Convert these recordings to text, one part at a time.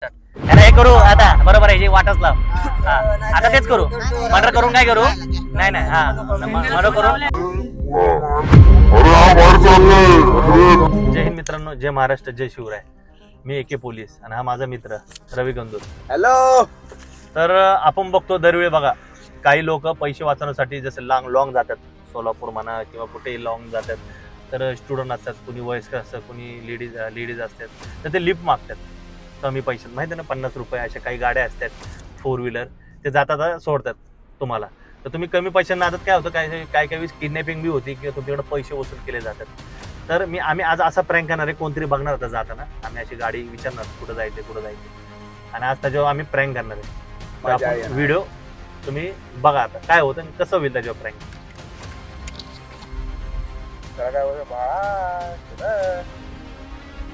हे करू आता बरोबर आहे वाटच लाव आता तेच करू मर्डर करून काय करू नाही नाही हा मर्डर करून जय हिंद मित्रांनो जय महाराष्ट्र जय शिवराय मी एके पोलीस आणि हा माझा मित्र रवी गंदूर हॅलो। तर आपण बघतो दरवेळी बघा काही लोक पैसे वाचवण्यासाठी जसे लॉंग जातात सोलापूर म्हणा किंवा कुठेही लॉंग जातात तर स्टुडंट असतात कुणी वयस्कर असतात कुणी लेडीज असतात तर ते लिफ्ट मागतात कमी पैशात माहिती आहे ना 50 रुपये अशा काही गाड्या असतात 4 व्हीलर ते जातात सोडतात तुम्हाला तर तुम्ही कमी पैशांना नादात काय होतं काय वेळेस किडनॅपिंग बी होती किंवा तुमच्याकडे पैसे वसूल केले जातात तर आम्ही आज असा प्रँक करणार आहे कोणतरी बघणार होता जाताना आम्ही अशी गाडी विचारणार कुठं जायचे आणि आज त्याच्यावर आम्ही प्रँक करणार आहे व्हिडिओ तुम्ही बघा आता काय होतं आणि कसं होईल त्याच्यावर प्रँक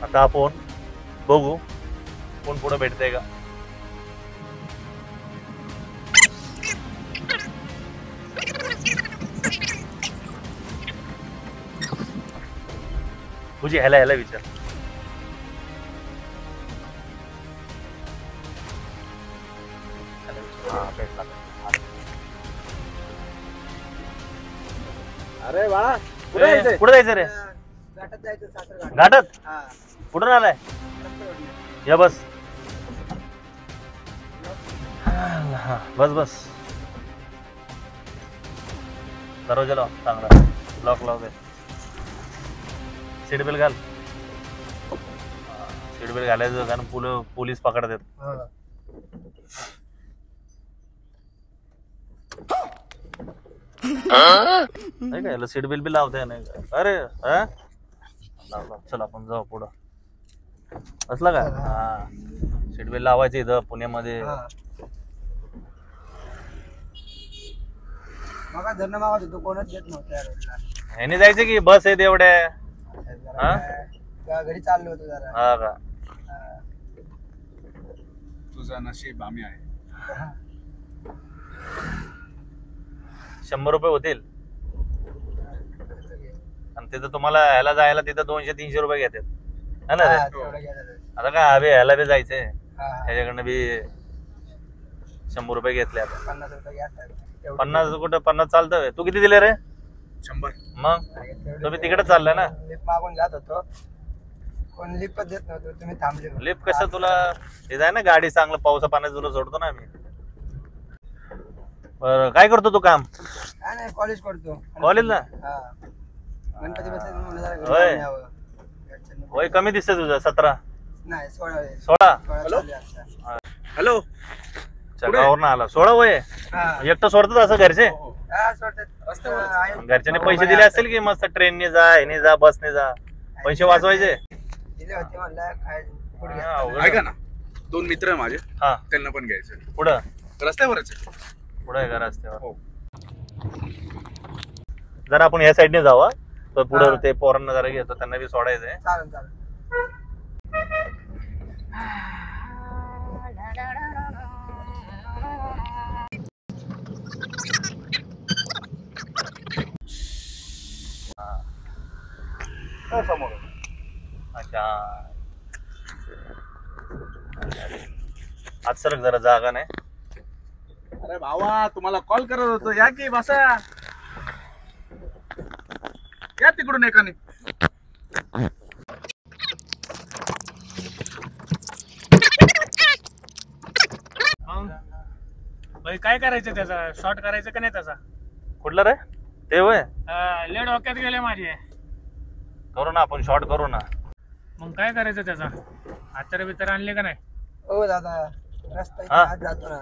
आता आपण बघू कोण पुढे भेटतंय का तुझी ह्याला विचार अरे बाळा कुठे जायचं रे घाटात कुठून आलाय या बस बस दरवाजा लाव चांगला लॉक लाव सीट बेल्ट घाल सीट बेल्ट घालायचं कारण पोलीस पकडतात नाही का याला सीट बेल्ट बी लावताय नाही का अरे चल आपण जाऊ पुढं असलं का हा सीट बेल्ट लावायचं इथं पुण्यामध्ये ह्याने जायचं की बस आहे तेवढ्या घरी चाललो होतो जरा हा का तुझा नशीब आम्ही आहे 100 रुपये होतील आणि तिथं तुम्हाला ह्याला जायला तिथं 200-300 रुपये घेतात है ना रे आता काय हवे ह्याला बी जायचंय ह्याच्याकडनं बी 100 रुपये घेतले आता 50 रुपये 50 कुठं 50 चालतं तू किती दिले रे 100 मग तुम्ही तिकडे चाललाय ना लिफ्ट मागून जात होतो कोण लिफ्ट देत नव्हतो तुम्ही थांबले लिफ्ट कसं तुला हे जाय ना गाडी चांगलं पावसा पाण्यात तुला सोडतो ना आम्ही बरं काय करतो तू काम काय नाही कॉलेज करतो कॉलेजला गणपती होय वय कमी दिसतंय तुझं 17 नाही 16 हॅलो गावावरून आला 16 वय एकटं सोडतात असं घरचे घरच्याने पैसे दिले असतील की मस्त ट्रेनने जा ह्याने जा बसने जा पैसे वाचवायचे ऐका ना 2 मित्र आहे माझे त्यांना पण घ्यायचं पुढं रस्त्यावरच पुढं आहे का रस्त्यावर जरा आपण या साईडने जावा तर पुढं ते पोरांना जरा घेतो त्यांना बी सोडायचंय समोर अच्छा आज सरक जरा जागा नाही अरे भावा तुम्हाला कॉल करत होतो या की बसा या तिकडून एकाने भाई काय करायचं त्याचा शॉर्ट करायचं का नाही त्याचा कुठला रे ते वय लेड डोक्यात गेले माझे करू ना आपण शॉर्ट करू ना मग काय करायचं त्याचा हातर बितर आणले का नाही हो दादा रस्ता जातो ना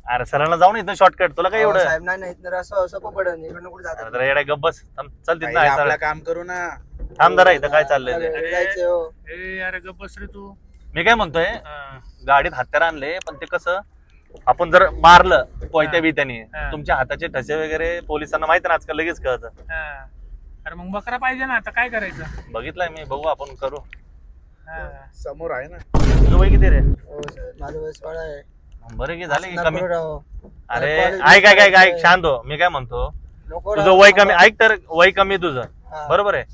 अरे सरांना जाऊन इथं शॉर्टकट तुला काय एवढं साहेब नाही असं सोपं पडन इकडनं कुठे जातात जरा येडा गप बस चल तिथं आपलं काम करू ना थांब जरा इथं काय चाललंय ते जायचं ए अरे गप्प बस रे तू मी काय म्हणतोय गाडीत हत्यार आणले पण ते कसं आपण जर मारलं कोयत्या बित्याने तुमच्या हाताचे ठसे वगैरे पोलिसांना माहिती ना आजकाल लगेच कळतं अरे मग बकरा पाहिजे ना आता काय करायचं बघितलंय मी बघू आपण करू समोर आहे ना तुझं वय किती रे माझं वय 16 आहे बरं की झालं की कमी अरे ऐक शांत हो मी काय म्हणतो तुझं वय कमी ऐक तर वय कमी तुझं बरोबर आहे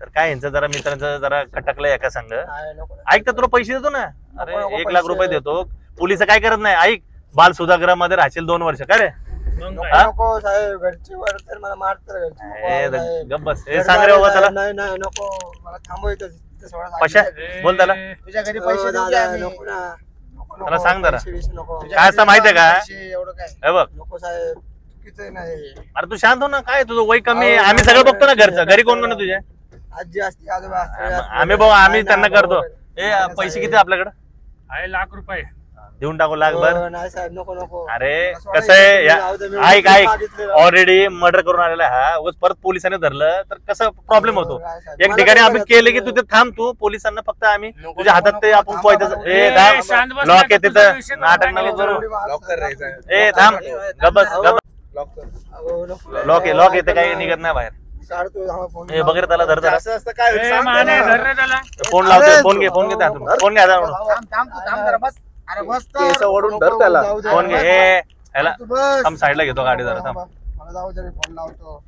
तर काय यांचं जरा मित्रांचं जरा खटकलंय एका संघ. नाही, नको. ऐक तर तुला पैसे देतो ना. अरे नको, नको 1 लाख पैसे. रुपये देतो. पोलिस काय करत नाही. ऐक बाल सुधागृहामध्ये राहशील 2 वर्ष. काय रे मग नको, काय? नको साहेब, घरची वर तर मला मारतात घरची. नको, साहेब. गप बस. हे सांग रे बाबा त्याला. नाही नाही नको, मला थांबवायचं तिथं सोडा. पशा बोल त्याला. तुझ्या घरी हो, पैसे देऊ दादा, आम्ही. नको ना. नको, त्याला नको, सांग जरा. पैसे नको. तुझ्या काय घरी असतं माहितीये का? पैसे एवढं काय हे बघ नको साहेब, चुकीचं नाही. अरे तू शांत हो ना. काय तुझं वय कमी आहे. आम्ही सगळं बघतो ना घरचं. घरी कोण कोण आहे तुझ्या? आजी असते, आजोबा असते. आम्ही बघ आम्ही नाही, त्यांना नाही, करतो. बरोबर. ए नाही, पैसे साहेब. किती आपल्याकडे? आहे लाख रुपये. देऊन टाकू लाखभर. हो, नाही साहेब, नको नको. अरे मला सोडा, कसं आहे इथे जाऊ दे, मी ऐक ऐक मागितलेलं. ऑलरेडी मर्डर करून आलेला आहे हा. उगाच परत पोलिसांनी धरलं तर कसं प्रॉब्लेम होतो. हो, नाही साहेब. एक मला ठिकाणी काय आम्ही करायचं? केले की तू ते थांब. तू पोलिसांना फक्त आम्ही नको, तुझ्या हातात नको, ते नको, आपण थांबा, पोहायचं. थांबा. ए ए, शांत थांब बस लॉक ना, आहे तुझा तिथं. विषय नाटक करून नको टाकला. करू. लॉक कर रे इथं. ए थांब गबस गबस. लॉक कर. अहो, नको. लॉक आहे लॉक येते काही निघत नाही बाहेर. काढतो, हा, फोन ए बघ रे त्याला धर धर. असं असतं काय होईल? ए, सांग माने त्याला. धर रे त्याला. फोन लावतोय. फोन घे फोन घे त्यातून. फोन घे हातावर. थांब थांब तू थांब जरा बस. अरे बस तर. केस ओढून धर त्याला. जाऊ दे. फोन घे. ए याला तू बस. थांब साईडला घेतो गाडी जरा थांब. मला जाऊ दे, फोन लावतो.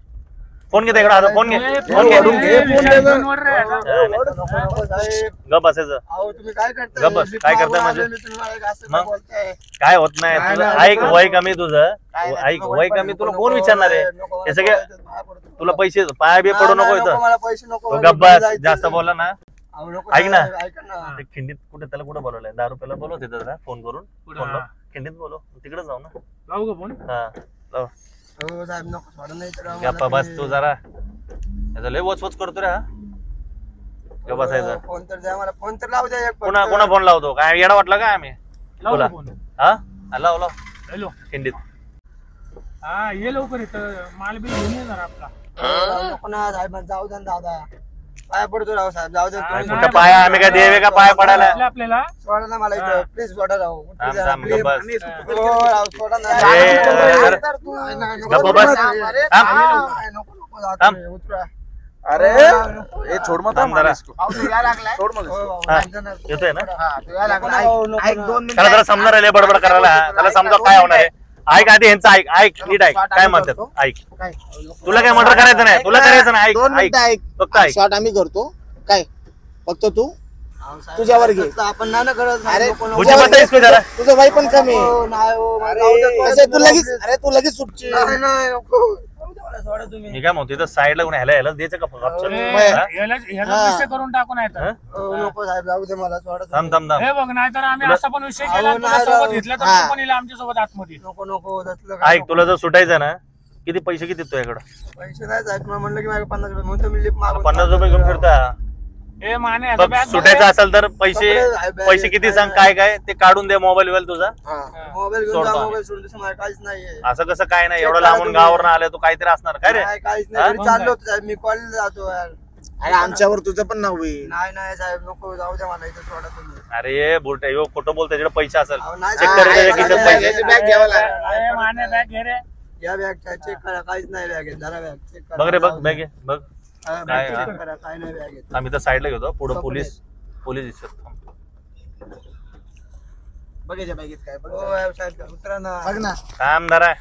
फोन घे तिकडे आता. फोन घे ए, फोन घे. ओढून घे, फोन विषय दे ना. फोनवर रे आता. नको, नको, साहेब. गप बसायचं. अहो, तुम्ही काय करताय? गप्प बस. काय करताय म्हणजे? मी तुम्हाला असं मग? का बोलताय? काय होत नाही नाही, तुझं. नाही, ऐक नको. वय कमी तुझं. काय नाही, ऐक तुझं वय वय कमी. तुला नको, कोण विचारणार आहे? नको, हे सगळे पाया पडतो. तुला पैसे पाया बी पडू नाही, नको नाही, इथं. मला पैसे नको. तो गप बस. जास्त बोलला ना. अहो, नको, ऐक ना. साहेब, ऐका ना. ते खिंडीत कुठे त्याला कुठे बोलवलंय? 10 रुपयाला बोलव तिथं जरा फोन करून. कुठं? फोन लाव. खिंडीत बोलव. तिकडे जाऊ ना. लावू का फोन? हा लाव. हो, साहेब, नको, सोडा नाही तर गप्पा आम्हाला बस तू जरा. याचा लय वचवच करतो रे हा. गप्प बसायचं. फोन तर द्या मला. फोन तर लावू द्या एक कोणा फक्त. कोणा फोन लावतो? काय येडा वाटला का आम्ही? लावू बोला. का फोन? हा हा, लाव लाव. हॅलो. खिंडीत. हा ये लवकर इथं माल बिल घेऊन ये जरा आपला. हो, नको ना साहेब, मला जाऊ द्या ना दादा. पाया पडतो राव साहेब, जाऊ द्या. हा, तुम्ही. नाही, कुठं पाया आम्ही काय देवे का पाया पडायला? आपल्याला सोडा ना मला इथं, प्लीज सोडा राव. थांब थांब गप्प बस. हो, राव, सोडा ना. ए, अरे, नाही, नाही, नको, गप्प नको, बस. अरे, थांब. नाही, नको, नको, जाऊ थांब. तुम्ही, उतरा. अरे नको. ए छोड मत थांब जरा. भाऊ तू यायला लागलाय. सोड मग हो, इसको. भाऊ, हा. नाही जाणार. येतोय ना? हा तू यायला नको, लागलाय. नको, नको, ऐक नको. 2 मिनिटं. त्याला जरा समजणार आहे लय बडबड करायला. त्याला समजा काय होणार आहे. ऐक आधी यांचं ऐक ऐक नीट ऐक काय म्हणतात. ऐक काय? तुला काय मर्डर करायचं नाही. तुला करायचं नाही. 2 ऐक मिनिटं ऐक ऐक. फक्त ऐक. शॉट आम्ही करतो. काय फक्त तू अहो, साहेब, तुझ्यावर घे. तसं आपण नाही ना करत. अरे नको, नको. मुझे पता है इसको जरा. तुझं वय पण कमी आहे. हो, नाही, हो, मला जाऊ द्या, असे तू सोडा, लगेच please. अरे तू लगेच सुटची. नाही, नाही, नको. जाऊ द्या मला, सोडा तुम्ही. मी काय म्हणतो इथं साईडला कोण ह्याला ह्याला द्यायचं का ऑप्शन? ए, हा? ह्याला हा. विषय करून टाकू नाही तर. हा? हो, नको साहेब, जाऊ दे मला, सोडा तुम्ही. थांब थांब थांब. हे बघ नाही तर आम्ही असा पण विषय अहो, केला तुला नाही सोबत राव. घेतलं तर हा. तू पण येईल आमच्या सोबत आतमध्ये. नको नको तसलं काय ऐक तुला जर सुटायचं ना किती पैसे किती तुझ्याकडं? पैसे नाही साहेब, मला म्हणलं की माझ्या 50 रुपये म्हणून तुम्ही लिप मागून 50 रुपये घेऊन फिरता. ए माने आता बघ बॅग सुटायचं असेल तर पैसे बॅग- पैसे किती सांग काय काय ते काढून दे मोबाईल वेल तुझा. हा. मोबाईल घेऊन जा, सोडतो. मोबाईल सोडून दुसरं माझ्या काहीच नाहीये. असं कसं काय नाही. Check एवढं करा लांबून तुम्ही. गावावरून आलं तू काहीतरी असणार काय रे? नाही, काहीच हा? नाही, घरी चाललो होतो साहेब, मी कॉलेज जातो यार. अरे आमच्यावर तुझं पण नाव होईल. नाही नाही साहेब, नको, जाऊ द्या मला, इथं सोडा तुम्ही. अरे बुलटा यो खोटं बोल. त्याच्याकडे पैसे असेल अहो, नाही चेक साहेब, कर त्याच्या नाही, खिशात नाही, पैसे. याची बॅग घ्यावं लागेल. ए, माने बॅग घे रे. या बॅग चेक करा, काहीच नाही बॅग जरा बॅग चेक करा. बघ रे बघ जाऊ बॅग द्या. आहे, बघ. हा, काय, बॅग हा? चेक करा, काय नाही बॅग आम्ही तर साईडला घेतो. पुढे पोलीस पोलीस दिसतात. बघ याच्या बॅगेत काय बघ. हो यार, साहेब, उतरा ना. बघ ना. काम धरा.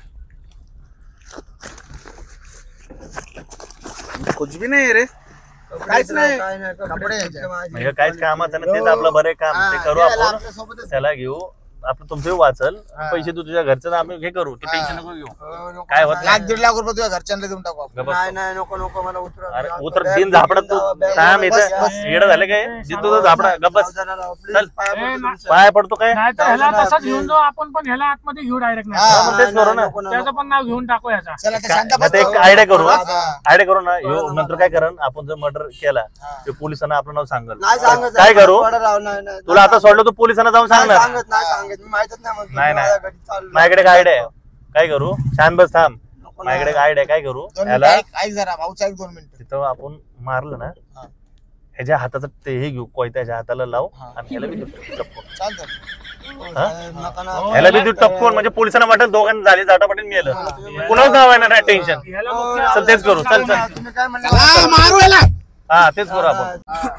कुछ भी नाही रे. कपडे काहीच नाही. काय नाही, कपडे कपडे फक्त याचे. माझे. म्हणजे काहीच कामाचं ना तेच आपलं बरं काम ते करू याला आपण. आपल्यासोबतच. त्याला घेऊ आपलं तुमचं वाचल. हा. पैसे तू तुझ्या घरचं आम्ही हे करू. तू हा. टेन्शन नको घेऊ. हो, नको काय होत साहेब. 1.5 लाख रुपये तुझ्या घरच्यांना देऊन टाकू आपण. गप्प बस नाही तू. नाही, नको नको, मला उतरा. अरे बॅग- उतर बॅग दिन झापडत तू. घेऊन जा, थांब बॅग- इथं. बस, बस. येडं झालं काय? दिन तुझं झापडा गप्पस. जाऊ द्या राव, please, चल. पाया पडतो ए, ना- तुमच्या. पाय पडतो काय? नाही तर जाऊ ह्याला दे ना, तसाच please. घेऊन जाऊ आपण पण ह्याला आतमध्ये घेऊ डायरेक्ट हा. नाही आपण तेच करू ना. नको ना, त्याचं पण नाव घेऊन टाकू याचा. चला ते शांत मग बस. ते एक आयडिया करू. हा. आयडिया करू ना. ह्यो नंतर काय करण आपण जर मर्डर केला ते पोलिसांना आपलं नाव सांगल. नाही सांगत काय करू? सोडा राव, नाही नाही, तुला आता सोडलं तू पोलिसांना जाऊन नाही सांगणार. सांगत, नाही सांगत, मी माहितच नाही मग. नाही, नाही. माझ्या घरी चाललो. माझ्याकडे काय आयडिया आहे. काय करू? शांत बस थांब. नको ना. माझ्याकडे आयडिया काय करू? 2 याला मिनिटं ऐक जरा भाऊचा एक 2 मिनिटं. तिथं आपण मारलं ना हा. ह्याच्या हाताचं ते हे घेऊ कोयत्याच्या हाताला लाव हा. आणि ह्याला बी देऊ टपकून. चालतं. हो, हा? साहेब, नका ना. हो. ह्याला बी देऊ टपकून म्हणजे पोलिसांना वाटेल दोघांनी झाली झाटापटीन मेलं. कुणाच नाव आहे ना नाही टेन्शन. ह्याला हो, मुख्य- चल तेच करू. चल चल. तुम्ही काय म्हणलं? चला, मारू याला. हा तेच करू आपण.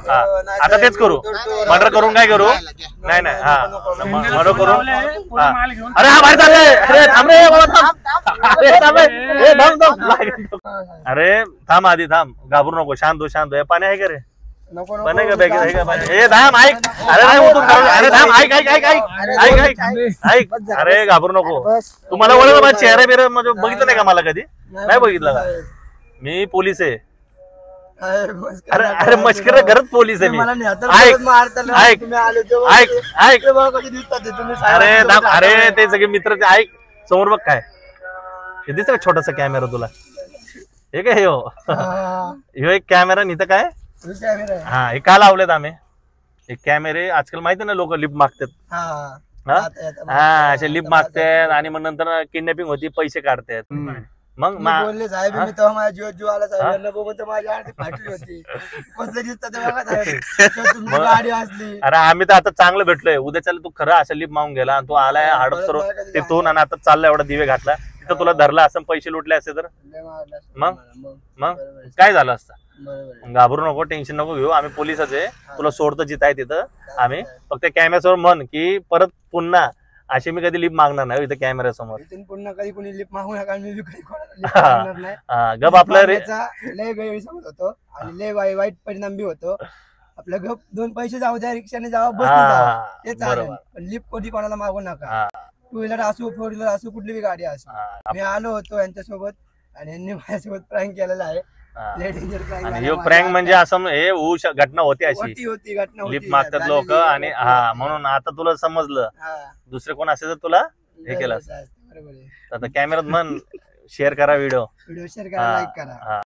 हा, आता तेच करू. मर्डर करून काय करू? नाही नाही हा मर्डर करून लावले, पुढे हा. माल घेऊन अरे हा बाहेर चाललंय. अरे थांब रे बाबा थांब. अरे थांब रे. ए, थांब थांब. अरे थांब आधी थांब, घाबरू नको, शांत हो शांत हो. हे पाणी आहे का रे? नको नको. पाणी का बॅग आहे का पाणी? ए थांब ऐक. अरे नाही उतरून काढू. अरे थांब ऐक ऐक ऐक ऐक ऐक ऐक ऐक. अरे घाबरू नको. बस. तुम्हाला ओळख माझा चेहरा बिरा म्हणजे बघितलं नाही का मला कधी? नाही बघितलं का? मी पोलीस आहे. अरे अरे मस्करी करत पोलीस आहे मी. मला नाही आता ऐक मारताना ऐक तुम्ही आले तेव्हा ऐक ऐक. ते बघा कधी दिसतात ते तुम्ही अरे थांब. अरे ते सगळे मित्र ते ऐक. समोर बघ काय हे दिसत का छोटासा कॅमेरा तुला? हे काय हो? ह्यो एक कॅमेरा इथं काय हा हे का लावलेत आम्ही? हे कॅमेरे आजकाल माहिती ना लोक लिफ्ट मागतात. हा असे लिफ्ट मागतात आणि मग नंतर किडनॅपिंग होती, पैसे काढतात. मग बोलले साहेब मी तेव्हा माझ्या जीव आला साहेब बघून तर माझी आरती फाटली होती. कसलं दिसतं ते बघा साहेब. तुमची गाडी असली. अरे आम्ही तर आता चांगलं भेटलोय. उद्या चाल तू खरं असं लिफ्ट मागून गेला आणि तू आलाय हडपसर तिथून आणि आता चालला एवढा दिवे घातला, तिथं तुला धरला असं पैसे लुटले असते तर मग मग काय झालं असतं? घाबरू नको, टेन्शन नको घेऊ. आम्ही पोलिसच आहे, तुला सोडतो जिथं आहे तिथं. आम्ही फक्त कॅमेऱ्यासमोर म्हण की परत पुन्हा अशी मी कधी लिफ्ट मागणार नाही इथं कॅमेऱ्यासमोर. पुन्हा कधी कोणी लिफ्ट मागू नका. मी कधी कोणाला lift मागणार नाही. गप आपलं रे. लय गैरसमज होतो आणि लय वाईट परिणाम बी होतो. आपलं गप 2 पैसे जाऊ द्या, रिक्षाने जावा, बसने जावा, ते चालेल. लिफ्ट कधी कोणाला मागू नका. 2 व्हीलर असू, 4 व्हीलर असू, कुठली बी गाडी असू. मी आलो होतो यांच्यासोबत आणि यांनी माझ्यासोबत प्रँक केलेला आहे. आणि ह्यो प्रँक म्हणजे असं हे होऊ घटना होती अशी होती घटना लिफ्ट मागतात लोक आणि हा म्हणून आता तुला समजलं. दुसरे कोण असेल तर तुला हे केलं. बरोबर आहे. आता कॅमेऱ्यात म्हण शेअर करा व्हिडिओ शेअर करा, लाईक करा.